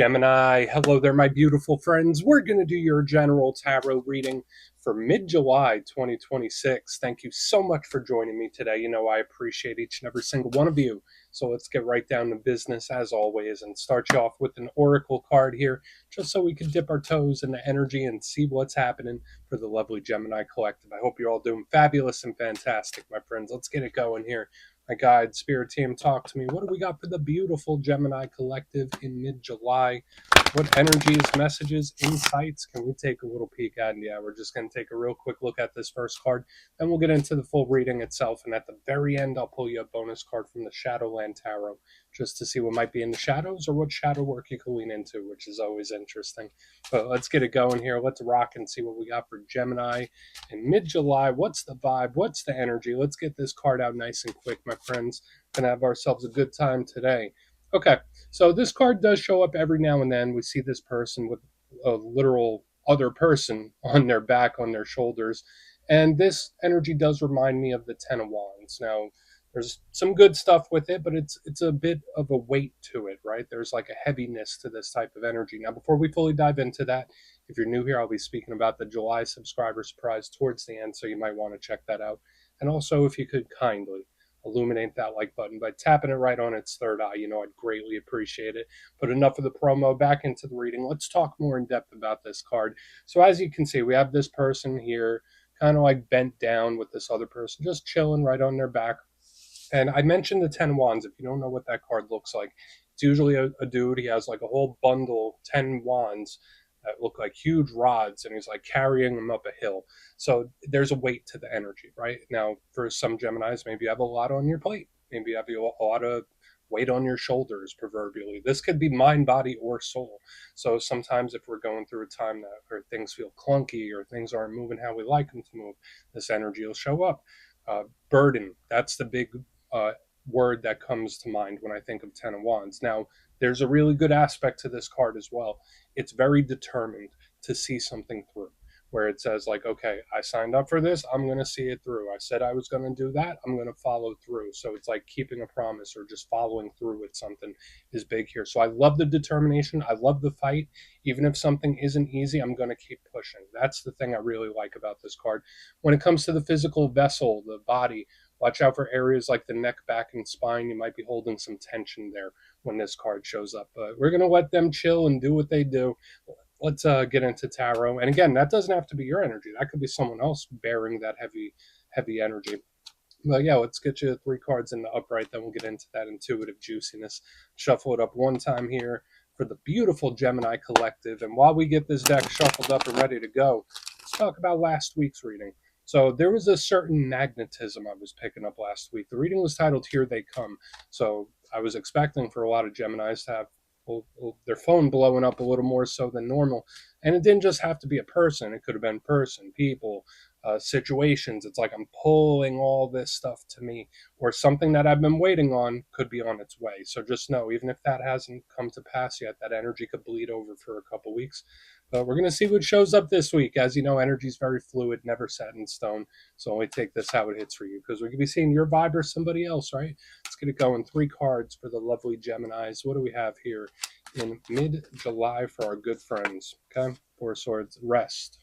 Gemini, hello there, my beautiful friends. We're going to do your general tarot reading for mid-July 2026. Thank you so much for joining me today. You know, I appreciate each and every single one of you. So let's get right down to business as always and start you off with an oracle card here, just so we can dip our toes in the energy and see what's happening for the lovely Gemini collective. I hope you're all doing fabulous and fantastic, my friends. Let's get it going here. My guide, spirit team, talk to me. What do we got for the beautiful Gemini collective in mid-July? What energies, messages, insights can we take a little peek at? And yeah, we're just going to take a real quick look at this first card. Then we'll get into the full reading itself. And at the very end, I'll pull you a bonus card from the Shadowland Tarot just to see what might be in the shadows or what shadow work you can lean into, which is always interesting. But let's get it going here. Let's rock and see what we got for Gemini in mid-July. What's the vibe? What's the energy? Let's get this card out nice and quick, my friends. Gonna have ourselves a good time today. Okay, so this card does show up every now and then. We see this person with a literal other person on their back, on their shoulders. And this energy does remind me of the Ten of Wands. Now, there's some good stuff with it, but it's a bit of a weight to it, right? There's like a heaviness to this type of energy. Now, before we fully dive into that, if you're new here, I'll be speaking about the July subscriber surprise towards the end, so you might want to check that out. And also, if you could kindly illuminate that like button by tapping it right on its third eye, I'd greatly appreciate it. But enough of the promo, back into the reading. Let's talk more in depth about this card. So as you can see, we have this person here kind of like bent down with this other person, just chilling right on their back. And I mentioned the 10 wands. If you don't know what that card looks like, it's usually a dude. He has like a whole bundle, 10 wands that look like huge rods, and he's like carrying them up a hill. So there's a weight to the energy, right? Now, for some Geminis, maybe you have a lot on your plate. Maybe you have a lot of weight on your shoulders, proverbially. This could be mind, body, or soul. So sometimes if we're going through a time that where things feel clunky or things aren't moving how we like them to move, this energy will show up. Burden, that's the big word that comes to mind when I think of Ten of Wands. Now, there's a really good aspect to this card as well. It's very determined to see something through, where it says like, okay, I signed up for this, I'm going to see it through. I said I was going to do that, I'm going to follow through. So it's like keeping a promise or just following through with something is big here. So I love the determination. I love the fight. Even if something isn't easy, I'm going to keep pushing. That's the thing I really like about this card. When it comes to the physical vessel, the body, watch out for areas like the neck, back, and spine. You might be holding some tension there when this card shows up. But we're going to let them chill and do what they do. Let's get into tarot. And again, that doesn't have to be your energy. That could be someone else bearing that heavy energy. But yeah, let's get you 3 cards in the upright. Then we'll get into that intuitive juiciness. Shuffle it up one time here for the beautiful Gemini collective. And while we get this deck shuffled up and ready to go, let's talk about last week's reading. So there was a certain magnetism I was picking up last week. The reading was titled Here They Come. So I was expecting for a lot of Geminis to have their phone blowing up a little more so than normal. And it didn't just have to be a person. It could have been person, people, situations. It's like I'm pulling all this stuff to me, or something that I've been waiting on could be on its way. So just know, even if that hasn't come to pass yet, that energy could bleed over for a couple weeks. But we're going to see what shows up this week. As you know, energy is very fluid, never set in stone. So only take this how it hits for you, because we could be seeing your vibe or somebody else, right? Let's get it going. 3 cards for the lovely Geminis. What do we have here in mid-July for our good friends? Okay, 4 swords. Rest.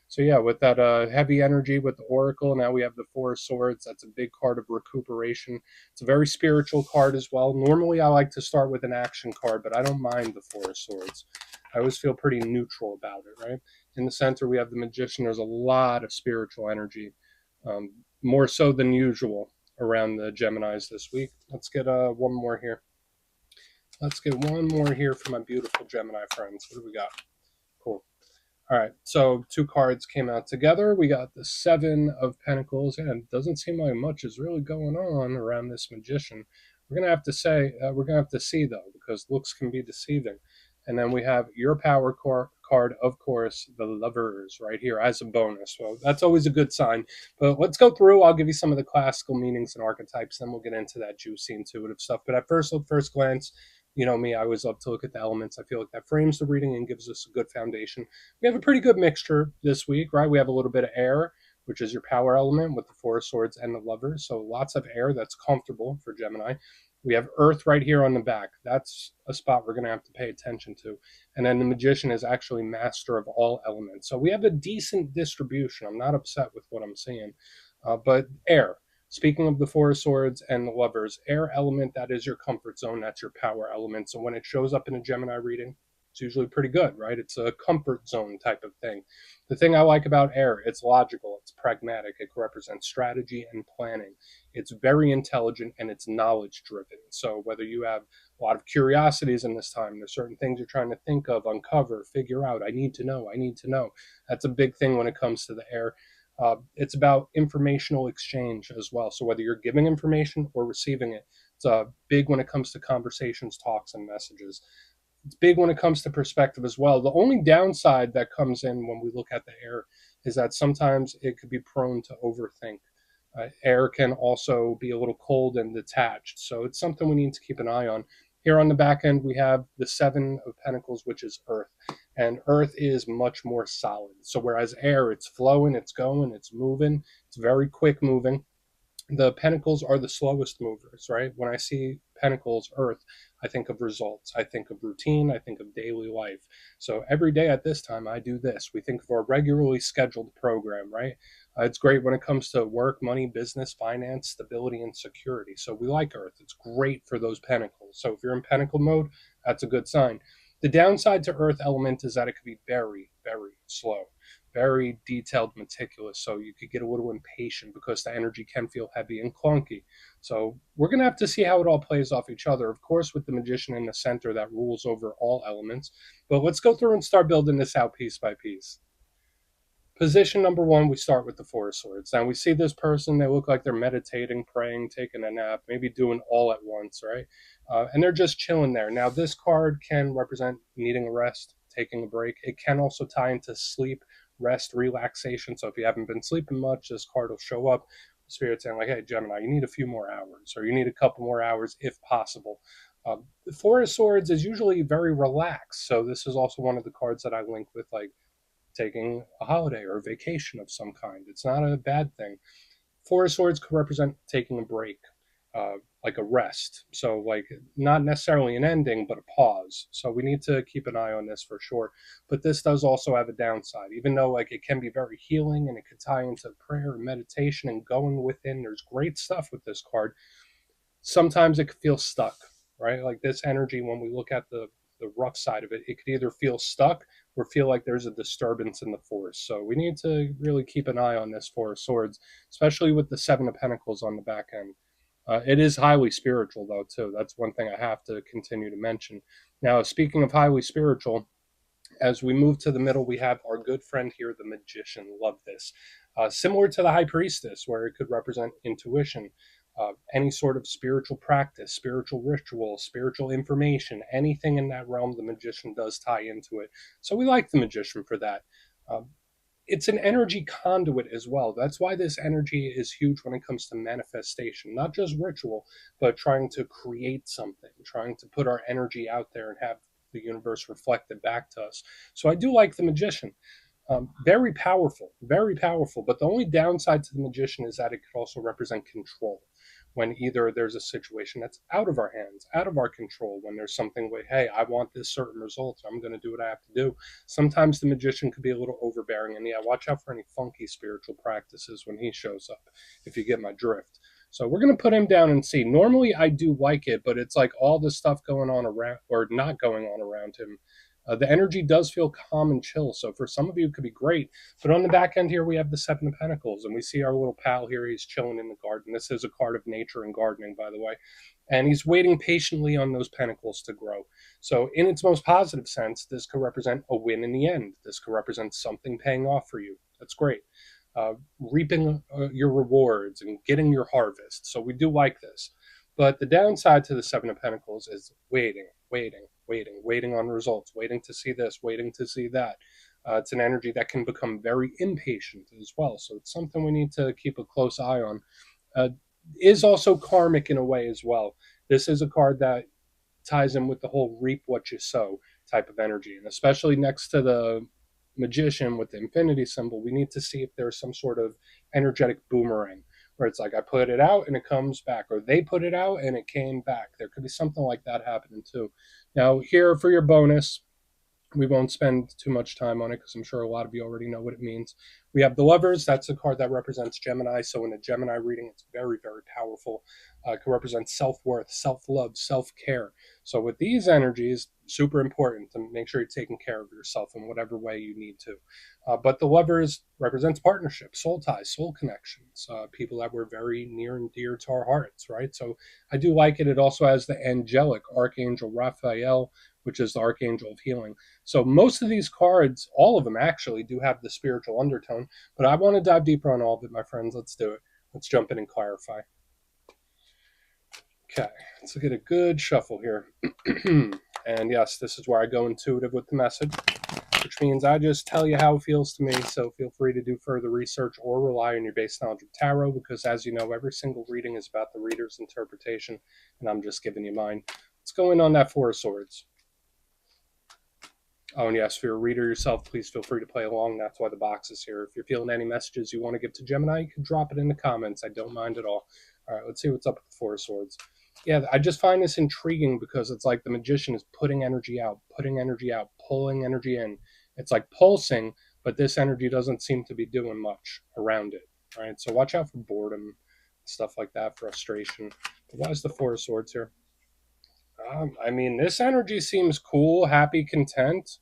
So yeah, with that heavy energy with the Oracle, now we have the 4 swords. That's a big card of recuperation. It's a very spiritual card as well. Normally I like to start with an action card, but I don't mind the 4 swords. I always feel pretty neutral about it, right? In the center, we have the Magician. There's a lot of spiritual energy, more so than usual around the Geminis this week. Let's get one more here. Let's get one more here for my beautiful Gemini friends. What do we got? Cool. All right, so 2 cards came out together. We got the 7 of Pentacles, and it doesn't seem like much is really going on around this Magician. We're gonna have to see though, because looks can be deceiving. And then we have your power card, of course, the Lovers right here as a bonus. Well, that's always a good sign. But let's go through. I'll give you some of the classical meanings and archetypes, then we'll get into that juicy intuitive stuff. But at first glance, you know me, I always love to look at the elements. I feel like that frames the reading and gives us a good foundation. We have a pretty good mixture this week, right? We have a little bit of air, which is your power element with the 4 swords and the Lovers. So lots of air that's comfortable for Gemini. We have Earth right here on the back. That's a spot we're going to have to pay attention to. And then the Magician is actually master of all elements. So we have a decent distribution. I'm not upset with what I'm seeing. But air. Speaking of the Four of Swords and the Lovers, air element, that is your comfort zone. That's your power element. So when it shows up in a Gemini reading, it's usually pretty good, right? It's a comfort zone type of thing. The thing I like about air, it's logical, it's pragmatic, it represents strategy and planning. It's very intelligent and it's knowledge driven. So whether you have a lot of curiosities in this time, there's certain things you're trying to think of, uncover, figure out. I need to know. I need to know. That's a big thing when it comes to the air. It's about informational exchange as well. So whether you're giving information or receiving it, it's big when it comes to conversations, talks, and messages. It's big when it comes to perspective as well. The only downside that comes in when we look at the air is that sometimes it could be prone to overthink. Air can also be a little cold and detached. So it's something we need to keep an eye on. Here on the back end, we have the Seven of Pentacles, which is Earth. And Earth is much more solid. So whereas air, it's flowing, it's going, it's moving, it's very quick moving. The Pentacles are the slowest movers, right? When I see Pentacles, Earth, I think of results. I think of routine. I think of daily life. So every day at this time, I do this. We think of our regularly scheduled program, right? It's great when it comes to work, money, business, finance, stability, and security. So we like Earth. It's great for those Pentacles. So if you're in Pentacle mode, that's a good sign. The downside to Earth element is that it could be very, very slow, very detailed, meticulous. So you could get a little impatient because the energy can feel heavy and clunky. So we're going to have to see how it all plays off each other. Of course, with the Magician in the center that rules over all elements. But let's go through and start building this out piece by piece. Position number one, we start with the Four of Swords. Now we see this person, they look like they're meditating, praying, taking a nap, maybe doing all at once, right? And they're just chilling there. Now this card can represent needing a rest, taking a break. It can also tie into sleep, rest, relaxation. So if you haven't been sleeping much, this card will show up. Spirit saying like, hey, Gemini, you need a few more hours, or you need a couple more hours if possible. The Four of Swords is usually very relaxed. So this is also one of the cards that I link with like taking a holiday or a vacation of some kind. It's not a bad thing. Four of Swords could represent taking a break, like a rest. So, like, not necessarily an ending, but a pause. So, we need to keep an eye on this for sure. But this does also have a downside, even though, like, it can be very healing and it could tie into prayer and meditation and going within. There's great stuff with this card. Sometimes it could feel stuck, right? Like this energy, when we look at the rough side of it, it could either feel stuck or feel like there's a disturbance in the force. So we need to really keep an eye on this Four of Swords, especially with the Seven of Pentacles on the back end. It is highly spiritual, though, too. That's one thing I have to continue to mention. Now, speaking of highly spiritual, as we move to the middle, we have our good friend here, the Magician. Love this. Similar to the High Priestess, where it could represent intuition, any sort of spiritual practice, spiritual ritual, spiritual information, anything in that realm, the Magician does tie into it. So we like the Magician for that. It's an energy conduit as well. That's why this energy is huge when it comes to manifestation, not just ritual, but trying to create something, trying to put our energy out there and have the universe reflect it back to us. So I do like the Magician. Very powerful, very powerful. But the only downside to the Magician is that it could also represent control. When either there's a situation that's out of our hands, out of our control, when there's something like, hey, I want this certain result, I'm going to do what I have to do. Sometimes the Magician could be a little overbearing. And yeah, watch out for any funky spiritual practices when he shows up, if you get my drift. So we're going to put him down and see. Normally I do like it, but it's like all the stuff going on around, or not going on around him. The energy does feel calm and chill. So for some of you, it could be great. But on the back end here, we have the Seven of Pentacles. And we see our little pal here. He's chilling in the garden. This is a card of nature and gardening, by the way. And he's waiting patiently on those pentacles to grow. So in its most positive sense, this could represent a win in the end. This could represent something paying off for you. That's great. Reaping your rewards and getting your harvest. So we do like this. But the downside to the Seven of Pentacles is waiting on results, waiting to see this, waiting to see that. It's an energy that can become very impatient as well. So it's something we need to keep a close eye on. Is also karmic in a way as well. This is a card that ties in with the whole reap what you sow type of energy. And especially next to the Magician with the infinity symbol, we need to see if there's some sort of energetic boomerang where it's like I put it out and it comes back, or they put it out and it came back. There could be something like that happening too. Now, here for your bonus, we won't spend too much time on it because I'm sure a lot of you already know what it means. We have the Lovers. That's a card that represents Gemini. So in a Gemini reading, it's very, very powerful. It can represent self-worth, self-love, self-care. So with these energies, super important to make sure you're taking care of yourself in whatever way you need to. But the Lovers represents partnership, soul ties, soul connections, people that were very near and dear to our hearts, right? So I do like it. It also has the angelic Archangel Raphael, which is the Archangel of Healing. So most of these cards, all of them actually, do have the spiritual undertone. But I want to dive deeper on all of it, my friends. Let's do it. Let's jump in and clarify. Okay, let's get a good shuffle here. And yes, this is where I go intuitive with the message, which means I just tell you how it feels to me. So feel free to do further research or rely on your base knowledge of tarot, because as you know, every single reading is about the reader's interpretation, and I'm just giving you mine. Let's go in on that Four of Swords. Oh, and yes, if you're a reader yourself, please feel free to play along. That's why the box is here. If you're feeling any messages you want to give to Gemini, you can drop it in the comments. I don't mind at all. All right, let's see what's up with the Four of Swords. Yeah, I just find this intriguing because it's like the magician is putting energy out, pulling energy in. It's like pulsing, but this energy doesn't seem to be doing much around it, right? So watch out for boredom, stuff like that, frustration. But why is the Four of Swords here? I mean, this energy seems cool, happy, content.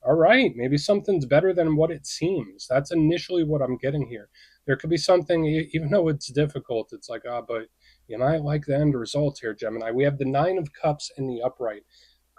All right, maybe something's better than what it seems. That's initially what I'm getting here. There could be something, even though it's difficult, it's like, but you might like the end result here, Gemini. We have the Nine of Cups in the upright,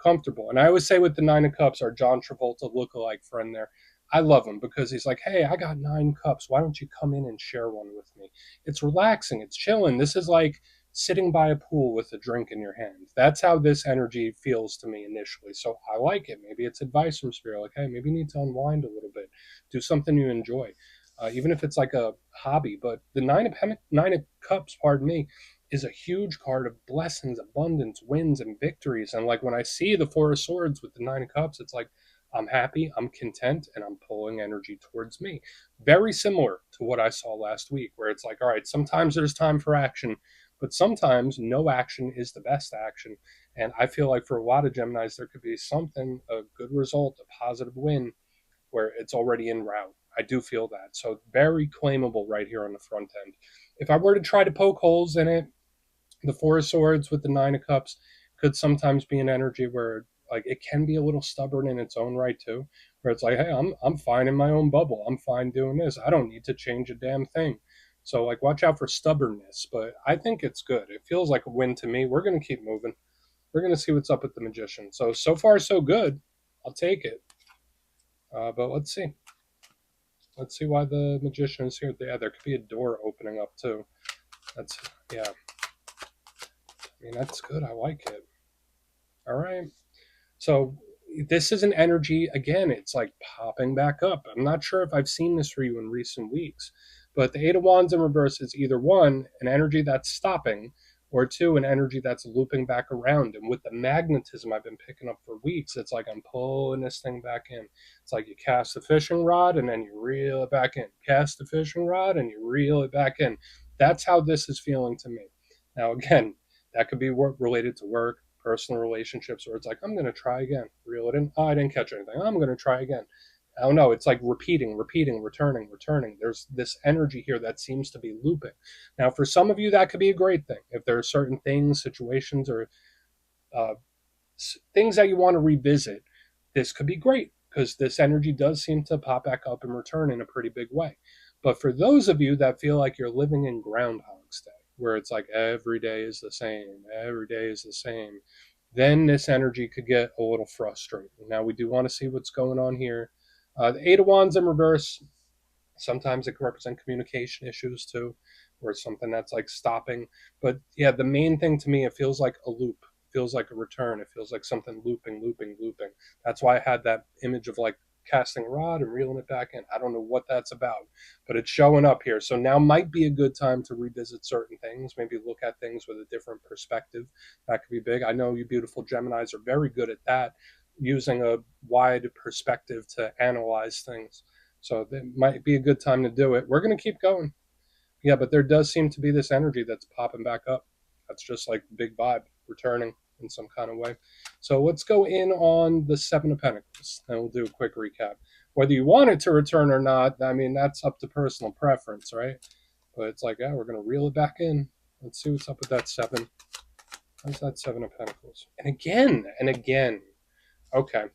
comfortable. And I always say with the Nine of Cups, our John Travolta lookalike friend there, I love him because he's like, hey, I got 9 cups. Why don't you come in and share one with me? It's relaxing, it's chilling. This is like sitting by a pool with a drink in your hand. That's how this energy feels to me initially. So I like it. Maybe it's advice from Spirit, like, hey, maybe you need to unwind a little bit, do something you enjoy, even if it's like a hobby. But the Nine of Cups, pardon me, is a huge card of blessings, abundance, wins, and victories. And like when I see the Four of Swords with the Nine of Cups, it's like I'm happy, I'm content, and I'm pulling energy towards me. Very similar to what I saw last week, where it's like, all right, sometimes there's time for action, but sometimes no action is the best action. And I feel like for a lot of Geminis, there could be something, a good result, a positive win, where it's already en route. I do feel that. So very claimable right here on the front end. If I were to try to poke holes in it, the Four of Swords with the Nine of Cups could sometimes be an energy where like it can be a little stubborn in its own right too, where it's like, hey, I'm fine in my own bubble. I'm fine doing this. I don't need to change a damn thing. So like watch out for stubbornness, but I think it's good. It feels like a win to me. We're gonna keep moving. We're gonna see what's up with the Magician. So far so good. I'll take it. But let's see. Let's see why the Magician is here. Yeah, there could be a door opening up too. That's yeah. I mean that's good. I like it. All right. So this is an energy, again, it's like popping back up. I'm not sure if I've seen this for you in recent weeks, but the Eight of Wands in reverse is either one, an energy that's stopping, or two, an energy that's looping back around. And with the magnetism I've been picking up for weeks, it's like I'm pulling this thing back in. It's like you cast the fishing rod and then you reel it back in. Cast the fishing rod and you reel it back in. That's how this is feeling to me. Now, again, that could be related to work, personal relationships, where it's like, I'm going to try again, reel it in. Oh, I didn't catch anything. I'm going to try again. I don't know. It's like repeating, returning. There's this energy here that seems to be looping. Now, for some of you, that could be a great thing. If there are certain things, situations, or uh, things that you want to revisit, this could be great because this energy does seem to pop back up and return in a pretty big way. But for those of you that feel like you're living in Groundhog's Day, where it's like every day is the same, every day is the same, then this energy could get a little frustrating. Now, we do want to see what's going on here. The Eight of Wands in reverse, sometimes it can represent communication issues too, or something that's like stopping. But yeah, the main thing to me, it feels like a loop. It feels like a return. It feels like something looping. That's why I had that image of like casting a rod and reeling it back in. I don't know what that's about, but it's showing up here. So now might be a good time to revisit certain things, maybe look at things with a different perspective. That could be big. I know you beautiful Geminis are very good at that, using a wide perspective to analyze things. So it might be a good time to do it. We're going to keep going. Yeah, but there does seem to be this energy that's popping back up. That's just like big vibe returning in some kind of way. So let's go in on the Seven of Pentacles, and we'll do a quick recap. Whether you want it to return or not, I mean, that's up to personal preference, right? But it's like, yeah, we're going to reel it back in. Let's see what's up with that seven. How's that Seven of Pentacles? And again, and again. Okay.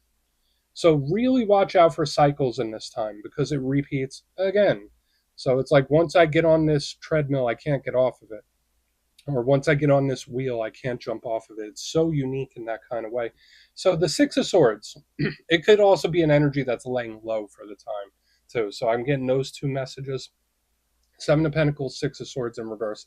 So really watch out for cycles in this time because it repeats again. So it's like once I get on this treadmill, I can't get off of it. Or once I get on this wheel, I can't jump off of it. It's so unique in that kind of way. So the Six of Swords, it could also be an energy that's laying low for the time, too. So I'm getting those two messages. Seven of Pentacles, Six of Swords in reverse.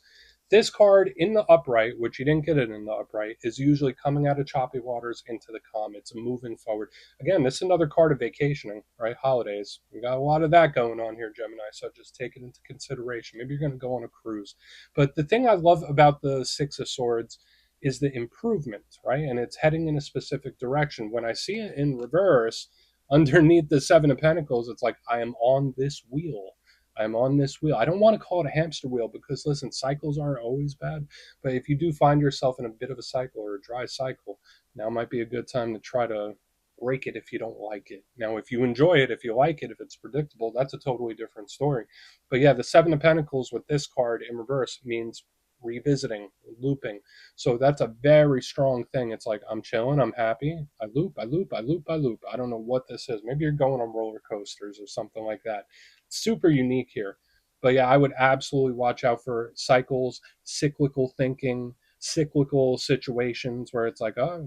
This card in the upright, which you didn't get it in the upright, is usually coming out of choppy waters into the calm. It's moving forward. Again, this is another card of vacationing, right? Holidays. We got a lot of that going on here, Gemini, so just take it into consideration. Maybe you're going to go on a cruise. But the thing I love about the Six of Swords is the improvement, right? And it's heading in a specific direction. When I see it in reverse, underneath the Seven of Pentacles, it's like I am on this wheel. I'm on this wheel. I don't want to call it a hamster wheel because, listen, cycles aren't always bad. But if you do find yourself in a bit of a cycle or a dry cycle, now might be a good time to try to break it if you don't like it. Now, if you enjoy it, if you like it, if it's predictable, that's a totally different story. But yeah, the Seven of Pentacles with this card in reverse means revisiting, looping. So that's a very strong thing. It's like I'm chilling, I'm happy. I loop, I loop, I loop, I loop. I don't know what this is. Maybe you're going on roller coasters or something like that. Super unique here. But yeah, I would absolutely watch out for cycles, cyclical thinking, cyclical situations where it's like, oh,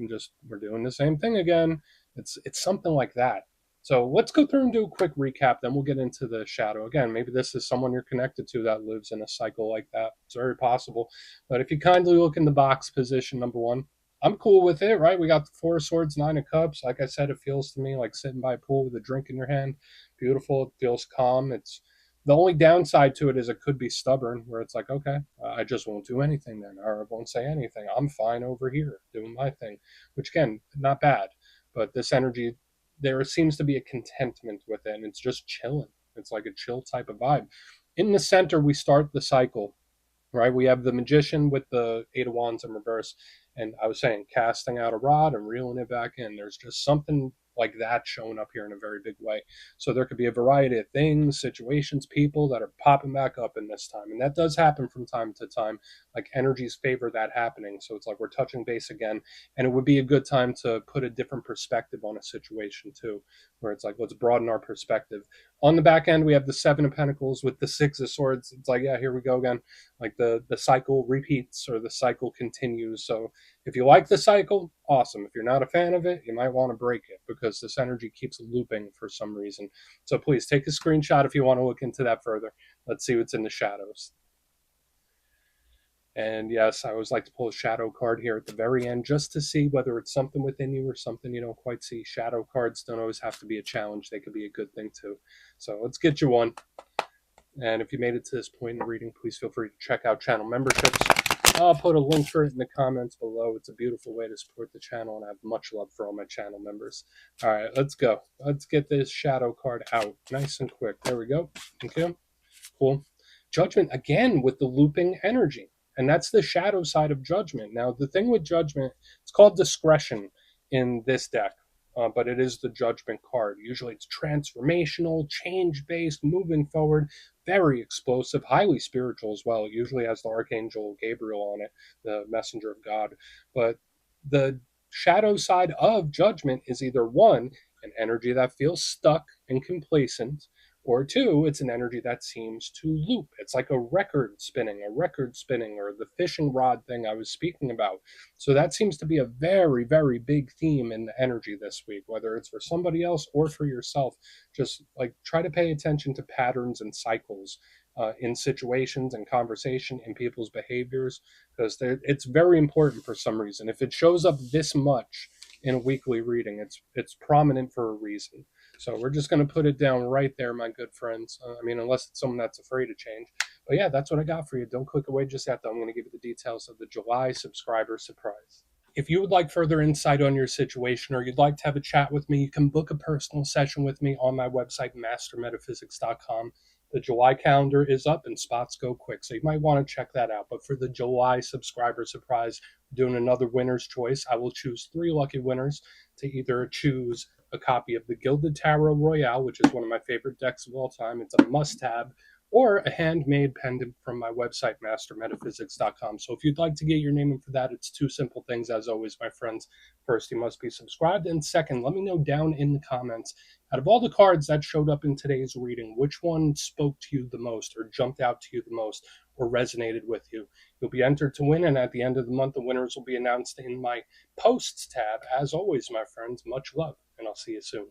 we're doing the same thing again. It's something like that. So let's go through and do a quick recap. Then we'll get into the shadow. Again, maybe this is someone you're connected to that lives in a cycle like that. It's very possible. But if you kindly look in the box position, number one, I'm cool with it, right? We got the Four of Swords, Nine of Cups. Like I said, it feels to me like sitting by a pool with a drink in your hand. Beautiful. It feels calm. It's the only downside to it is it could be stubborn, where it's like, okay, I just won't do anything then, or I won't say anything. I'm fine over here doing my thing, which again, not bad. But this energy, there seems to be a contentment with it, and it's just chilling. It's like a chill type of vibe. In the center, we start the cycle, right? We have the Magician with the Eight of Wands in reverse. And I was saying, casting out a rod and reeling it back in. There's just something like that showing up here in a very big way. So there could be a variety of things, situations, people that are popping back up in this time. And that does happen from time to time. Like energies favor that happening. So it's like we're touching base again. And it would be a good time to put a different perspective on a situation too, where it's like, let's broaden our perspective. On the back end, we have the Seven of Pentacles with the Six of Swords. It's like, yeah, here we go again. Like the cycle repeats or the cycle continues. So if you like the cycle, awesome. If you're not a fan of it, you might want to break it because this energy keeps looping for some reason. So please take a screenshot if you want to look into that further. Let's see what's in the shadows. And yes, I always like to pull a shadow card here at the very end just to see whether it's something within you or something you don't quite see. Shadow cards don't always have to be a challenge. They could be a good thing too. So let's get you one. And if you made it to this point in the reading, please feel free to check out channel memberships. I'll put a link for it in the comments below. It's a beautiful way to support the channel, and I have much love for all my channel members. All right, let's go. Let's get this shadow card out nice and quick. There we go. Okay, cool. Judgment, again, with the looping energy. And that's the shadow side of Judgment. Now, the thing with Judgment, it's called discretion in this deck. But it is the Judgment card. Usually it's transformational, change-based, moving forward, very explosive, highly spiritual as well. It usually has the Archangel Gabriel on it, the messenger of God. But the shadow side of Judgment is either one, an energy that feels stuck and complacent, or two, it's an energy that seems to loop. It's like a record spinning, or the fishing rod thing I was speaking about. So that seems to be a very, very big theme in the energy this week, whether it's for somebody else or for yourself. Just like try to pay attention to patterns and cycles in situations and conversation in people's behaviors, because it's very important for some reason. If it shows up this much in a weekly reading, it's prominent for a reason. So we're just going to put it down right there, my good friends. I mean, unless it's someone that's afraid to change. But yeah, that's what I got for you. Don't click away just yet, though. I'm going to give you the details of the July subscriber surprise. If you would like further insight on your situation or you'd like to have a chat with me, you can book a personal session with me on my website, mastermetaphysics.com. The July calendar is up and spots go quick, so you might want to check that out. But for the July subscriber surprise, doing another winner's choice, I will choose 3 lucky winners to either choose a copy of the Gilded Tarot Royale, which is one of my favorite decks of all time. It's a must have, or a handmade pendant from my website, mastermetaphysics.com. So if you'd like to get your name in for that, it's 2 simple things, as always, my friends. First, you must be subscribed. And second, let me know down in the comments, out of all the cards that showed up in today's reading, which one spoke to you the most, or jumped out to you the most, or resonated with you. You'll be entered to win, and at the end of the month, the winners will be announced in my posts tab. As always, my friends, much love, and I'll see you soon.